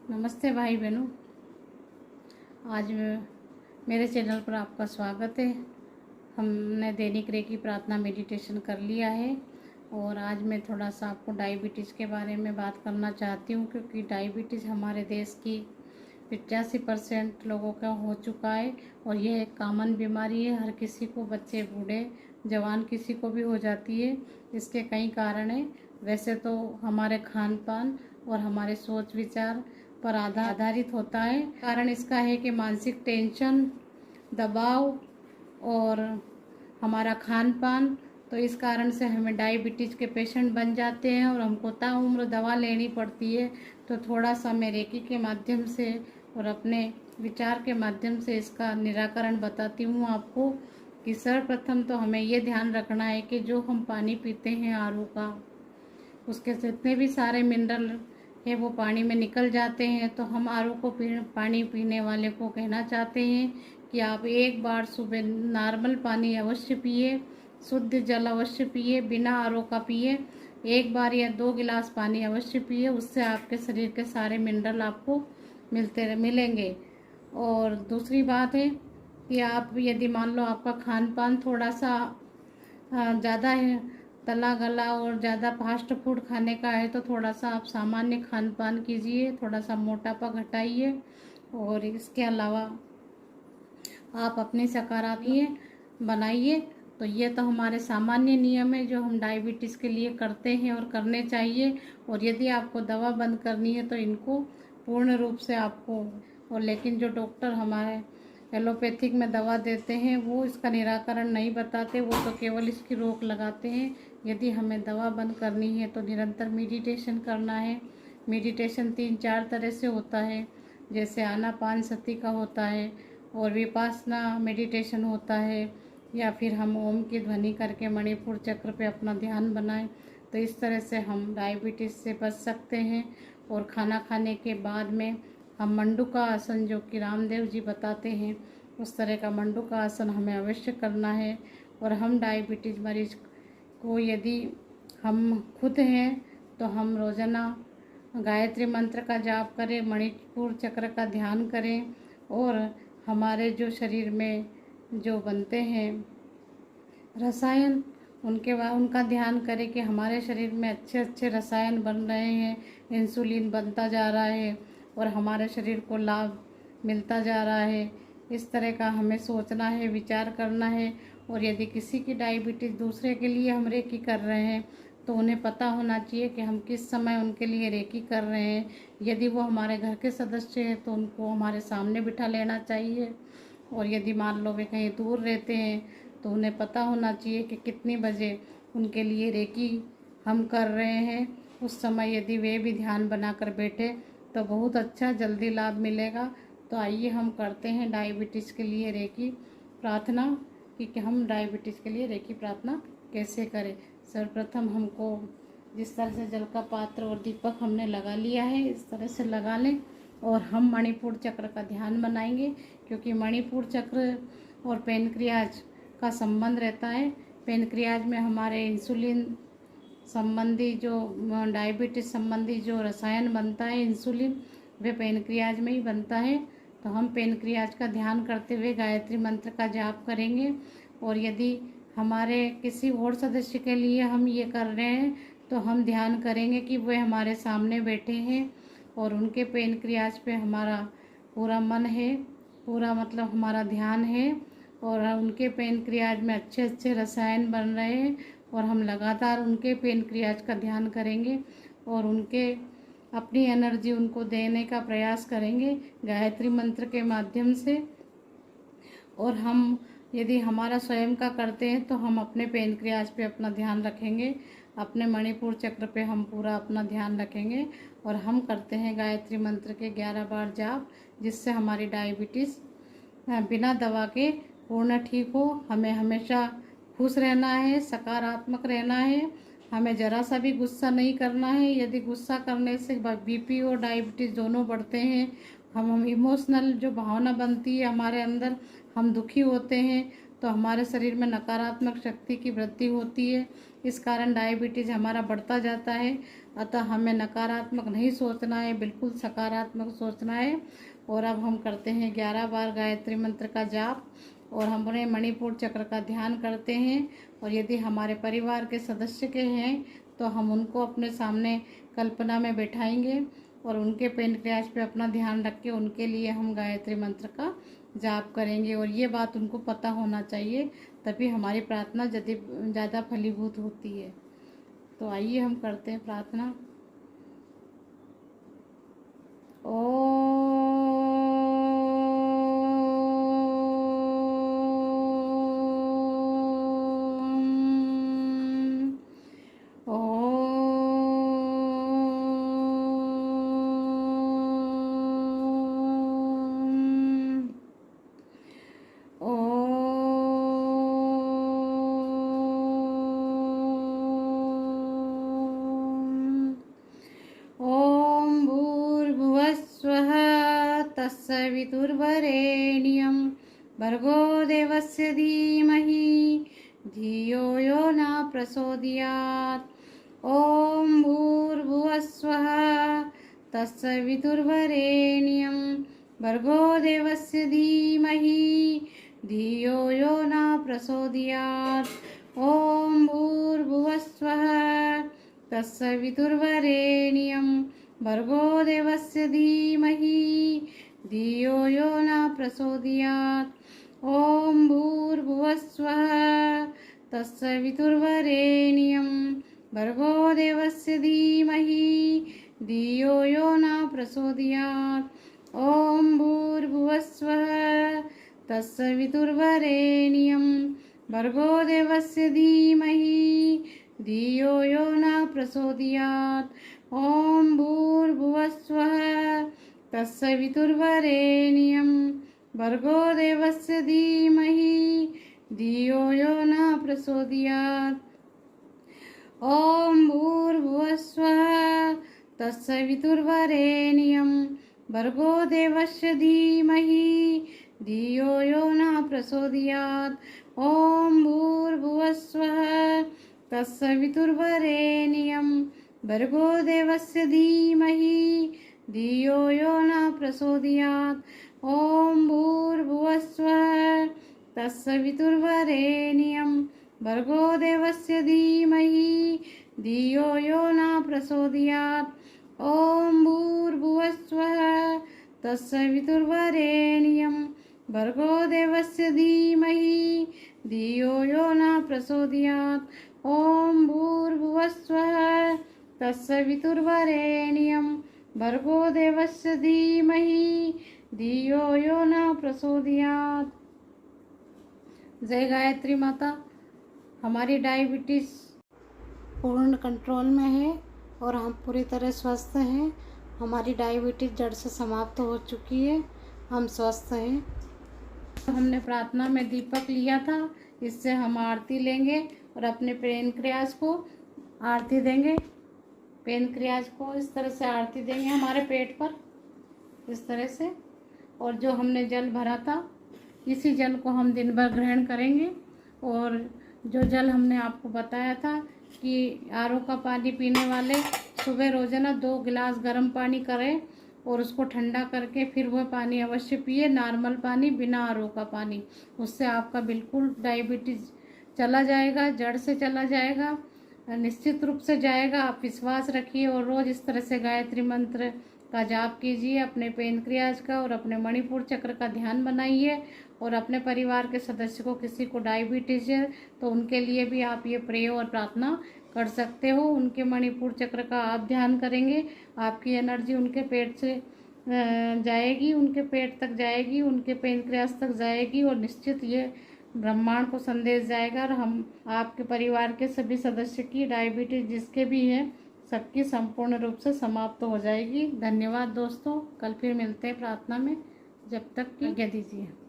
नमस्ते भाई बहनों। आज मेरे चैनल पर आपका स्वागत है। हमने दैनिक रेकी प्रार्थना मेडिटेशन कर लिया है और आज मैं थोड़ा सा आपको डायबिटीज़ के बारे में बात करना चाहती हूँ, क्योंकि डायबिटीज़ हमारे देश की 85% लोगों का हो चुका है और यह एक कॉमन बीमारी है। हर किसी को, बच्चे बूढ़े जवान किसी को भी हो जाती है। इसके कई कारण हैं। वैसे तो हमारे खान पान और हमारे सोच विचार पर आधारित होता है। कारण इसका है कि मानसिक टेंशन, दबाव और हमारा खान पान, तो इस कारण से हमें डायबिटीज़ के पेशेंट बन जाते हैं और हमको ताउम्र दवा लेनी पड़ती है। तो थोड़ा सा मैं रेकी के माध्यम से और अपने विचार के माध्यम से इसका निराकरण बताती हूँ आपको कि सर्वप्रथम तो हमें ये ध्यान रखना है कि जो हम पानी पीते हैं आरओ का, उसके जितने भी सारे मिनरल है वो पानी में निकल जाते हैं। तो हम आरओ को पानी पीने वाले को कहना चाहते हैं कि आप एक बार सुबह नॉर्मल पानी अवश्य पिए, शुद्ध जल अवश्य पिए, बिना आरओ का पिए। एक बार या 2 गिलास पानी अवश्य पिए, उससे आपके शरीर के सारे मिनरल आपको मिलेंगे। और दूसरी बात है कि आप यदि मान लो आपका खान पान थोड़ा सा ज़्यादा है, तला गला और ज़्यादा फास्ट फूड खाने का है, तो थोड़ा सा आप सामान्य खान पान कीजिए, थोड़ा सा मोटापा घटाइए। और इसके अलावा आप अपनी सकारात्मक बनाइए। तो ये तो हमारे सामान्य नियम है जो हम डायबिटीज़ के लिए करते हैं और करने चाहिए। और यदि आपको दवा बंद करनी है तो इनको पूर्ण रूप से आपको, और लेकिन जो डॉक्टर हमारे एलोपैथिक में दवा देते हैं वो इसका निराकरण नहीं बताते, वो तो केवल इसकी रोक लगाते हैं। यदि हमें दवा बंद करनी है तो निरंतर मेडिटेशन करना है। मेडिटेशन 3-4 तरह से होता है, जैसे आनापानसति का होता है और विपासना मेडिटेशन होता है, या फिर हम ओम की ध्वनि करके मणिपुर चक्र पे अपना ध्यान बनाएं। तो इस तरह से हम डायबिटीज़ से बच सकते हैं। और खाना खाने के बाद में हम मंडूका आसन, जो कि रामदेव जी बताते हैं, उस तरह का मंडूका आसन हमें अवश्य करना है। और हम डायबिटीज़ मरीज को, यदि हम खुद हैं तो हम रोज़ाना गायत्री मंत्र का जाप करें, मणिपुर चक्र का ध्यान करें और हमारे जो शरीर में जो बनते हैं रसायन, उनका ध्यान करें कि हमारे शरीर में अच्छे अच्छे रसायन बन रहे हैं, इंसुलिन बनता जा रहा है और हमारे शरीर को लाभ मिलता जा रहा है। इस तरह का हमें सोचना है, विचार करना है। और यदि किसी की डायबिटीज़ दूसरे के लिए हम रेकी कर रहे हैं तो उन्हें पता होना चाहिए कि हम किस समय उनके लिए रेकी कर रहे हैं। यदि वो हमारे घर के सदस्य हैं तो उनको हमारे सामने बिठा लेना चाहिए। और यदि मान लो वे कहीं दूर रहते हैं तो उन्हें पता होना चाहिए कि कितनी बजे उनके लिए रेकी हम कर रहे हैं। उस समय यदि वे भी ध्यान बनाकर बैठे तो बहुत अच्छा जल्दी लाभ मिलेगा। तो आइए हम करते हैं डायबिटीज़ के लिए रेकी प्रार्थना, कि हम डायबिटीज़ के लिए रेकी प्रार्थना कैसे करें। सर्वप्रथम हमको जिस तरह से जल का पात्र और दीपक हमने लगा लिया है, इस तरह से लगा लें और हम मणिपुर चक्र का ध्यान बनाएंगे, क्योंकि मणिपुर चक्र और पेनक्रियाज का संबंध रहता है। पेनक्रियाज में हमारे इंसुलिन संबंधी, जो डायबिटीज़ संबंधी जो रसायन बनता है इंसुलिन, वे पेनक्रियाज में ही बनता है। तो हम पेनक्रियाज का ध्यान करते हुए गायत्री मंत्र का जाप करेंगे। और यदि हमारे किसी और सदस्य के लिए हम ये कर रहे हैं तो हम ध्यान करेंगे कि वे हमारे सामने बैठे हैं और उनके पेनक्रियाज पे हमारा पूरा मन है, पूरा मतलब हमारा ध्यान है और उनके पेनक्रियाज में अच्छे अच्छे रसायन बन रहे हैं। और हम लगातार उनके पेनक्रियाज का ध्यान करेंगे और उनके अपनी एनर्जी उनको देने का प्रयास करेंगे गायत्री मंत्र के माध्यम से। और हम यदि हमारा स्वयं का करते हैं तो हम अपने पेनक्रियाज पे अपना ध्यान रखेंगे, अपने मणिपुर चक्र पे हम पूरा अपना ध्यान रखेंगे। और हम करते हैं गायत्री मंत्र के 11 बार जाप, जिससे हमारी डायबिटीज़ बिना दवा के पूर्ण ठीक हो। हमें हमेशा खुश रहना है, सकारात्मक रहना है, हमें ज़रा सा भी गुस्सा नहीं करना है। यदि गुस्सा करने से बीपी और डायबिटीज़ दोनों बढ़ते हैं। हम इमोशनल जो भावना बनती है हमारे अंदर, हम दुखी होते हैं तो हमारे शरीर में नकारात्मक शक्ति की वृद्धि होती है। इस कारण डायबिटीज़ हमारा बढ़ता जाता है। अतः हमें नकारात्मक नहीं सोचना है, बिल्कुल सकारात्मक सोचना है। और अब हम करते हैं 11 बार गायत्री मंत्र का जाप और हमने मणिपुर चक्र का ध्यान करते हैं। और यदि हमारे परिवार के सदस्य के हैं तो हम उनको अपने सामने कल्पना में बैठाएंगे और उनके पेनक्रियाज पे अपना ध्यान रख के उनके लिए हम गायत्री मंत्र का जाप करेंगे। और ये बात उनको पता होना चाहिए, तभी हमारी प्रार्थना ज़्यादा फलीभूत होती है। तो आइए हम करते हैं प्रार्थना। तत्सवितुर्वरेण्यं भर्गो देवस्य धीमहि धियो यो न प्रचोदयात्। ॐ भूर्भुवस्वः तत्सवितुर्वरेण्यं भर्गो देवस्य धीमहि धियो यो न प्रचोदयात्। ॐ भूर्भुवस्वः तत्सवितुर्वरेण्यं भर्गो देवस्य धीमहि धियो यो न प्रचोदयात्। ॐ भूर्भुवस्वः तत्सवितुर्वरेण्यं भर्गो देवस्य धीमहि धियो यो न प्रचोदयात्। ॐ भूर्भुवस्वः तत्सवितुर्वरेण्यं भर्गो देवस्य धीमहि धियो यो न प्रचोदयात्। ॐ भूर्भुवस्वः तत्सवितुर्वरेण्यं भर्गो देवस्य धीमहि धियो यो न प्रचोदयात्। ॐ भूर्भुवस्वः तत्सवितुर्वरेण्यं भर्गो देवस्य धीमहि धियो यो न प्रचोदयात्। ॐ भूर्भुवस्वः तत्सवितुर्वरेण्यं भर्गो देवस्य धीमहि धियो यो न प्रचोदयात्। ॐ भूर्भुवस्वः तत्सवितुर्वरेण्यं भर्गो देवस्य धीमहि धियो यो न प्रचोदयात्। ॐ भूर्भुवस्वः तत्सवितुर्वरेण्यं भर्गो देवस्य धीमहि धियो यो न प्रचोदयात्। ॐ भूर्भुवस्वः तत्सवितुर्वरेण्यं भर्गो देवस्य धीमहि धियो यो न प्रचोदयात्। जय गायत्री माता। हमारी डायबिटीज़ पूर्ण कंट्रोल में है और हम पूरी तरह स्वस्थ हैं। हमारी डायबिटीज़ जड़ से समाप्त हो चुकी है, हम स्वस्थ हैं। हमने प्रार्थना में दीपक लिया था, इससे हम आरती लेंगे और अपने पेनक्रियाज को आरती देंगे। पेनक्रियाज को इस तरह से आरती देंगे हमारे पेट पर, इस तरह से। और जो हमने जल भरा था, इसी जल को हम दिन भर ग्रहण करेंगे। और जो जल हमने आपको बताया था कि आरओ का पानी पीने वाले सुबह रोजाना 2 गिलास गर्म पानी करें और उसको ठंडा करके फिर वह पानी अवश्य पिए, नॉर्मल पानी, बिना आरओ का पानी। उससे आपका बिल्कुल डायबिटीज़ चला जाएगा, जड़ से चला जाएगा, निश्चित रूप से जाएगा। आप विश्वास रखिए और रोज़ इस तरह से गायत्री मंत्र का जाप कीजिए। अपने पेनक्रियाज का और अपने मणिपुर चक्र का ध्यान बनाइए। और अपने परिवार के सदस्य को किसी को डायबिटीज़ है तो उनके लिए भी आप ये प्रे और प्रार्थना कर सकते हो। उनके मणिपुर चक्र का आप ध्यान करेंगे, आपकी एनर्जी उनके पेट से जाएगी, उनके पेट तक जाएगी, उनके पेनक्रियाज तक जाएगी और निश्चित ये ब्रह्मांड को संदेश जाएगा। और हम आपके परिवार के सभी सदस्य की डायबिटीज़ जिसके भी है, सबकी संपूर्ण रूप से समाप्त हो जाएगी। धन्यवाद दोस्तों, कल फिर मिलते हैं प्रार्थना में। जब तक की आज्ञा दीजिए।